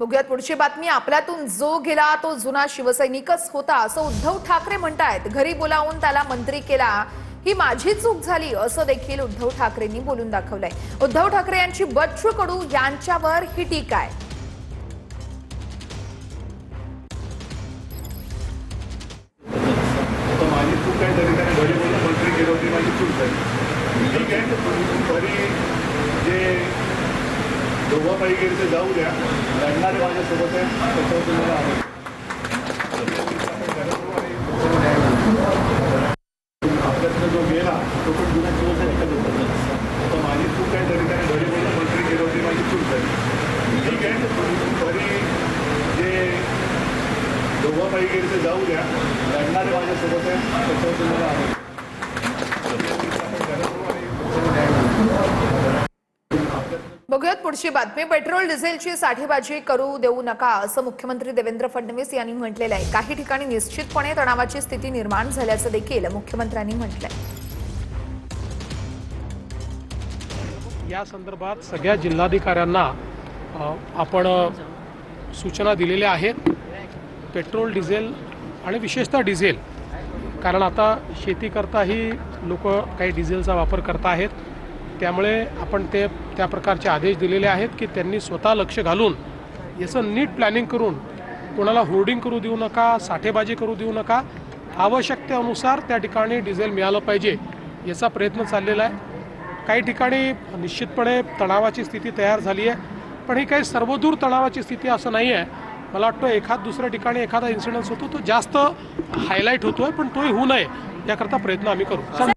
बघूयात पुढची बातमी। आपल्यातून जो गेला तो जुना शिवसैनिकच होता असं उद्धव ठाकरे म्हणतायत। घरी बोलावून त्याला मंत्री केला, ही माझी चूक झाली असं देखील उद्धव ठाकरेंनी बोलून दाखवलंय। उद्धव ठाकरे यांची बच्चू कडू यांच्यावर ही टीका आहे। माझी चूक आहे, तरी त्याने घरी बोलून मंत्री केलं होती, माझी चूक झाली। ठीक आहे, तरी जे दोघं काही गेले ते जाऊ द्या, लढणारे माझ्यासोबत आहे, त्याच्यावर तुम्हाला आपल्यातनं जो गेला तो पण जुन्या शिवसैनिकच होता। तर माझी चूक आहे, तरी त्याने घरी बोलून मंत्री केलं होती, माझी चूक झाली। ठीक आहे, तरी जे दोघं काही गेले ते जाऊ द्या, लढणारे माझ्यासोबत आहे, त्याच्यावर तुम्हाला बघूयात पुढची बातमी। पेट्रोल डिझेलची साठेबाजी करू देऊ नका असं मुख्यमंत्री देवेंद्र फडणवीस यांनी म्हटलेलं आहे। काही ठिकाणी निश्चितपणे तणावाची स्थिती निर्माण झाल्याचं देखील मुख्यमंत्र्यांनी म्हटलंय। या संदर्भात सगळ्या जिल्हाधिकाऱ्यांना आपण सूचना दिलेल्या आहेत। पेट्रोल डिझेल आणि विशेषतः डिझेल, कारण आता शेती करताही लोक काही डिझेलचा वापर करत आहेत, त्यामुळे आपण त्या प्रकारचे आदेश दिलेले आहेत की त्यांनी स्वतः लक्ष घालून याचं नीट प्लॅनिंग करून कोणाला होर्डिंग करू देऊ नका, साठेबाजी करू देऊ नका। आवश्यकतेनुसार त्या ठिकाणी डिझेल मिळालं पाहिजे याचा प्रयत्न चाललेला आहे। काही ठिकाणी निश्चितपणे तणावाची स्थिती तयार झाली आहे, पण ही काही सर्वदूर तणावाची स्थिती असं नाही आहे। मला वाटतं दुसऱ्या ठिकाणी एखादा इन्सिडेंट होतो तो जास्त हायलाईट होतोय, पण तोही होऊ नये याकरता प्रयत्न आम्ही करू।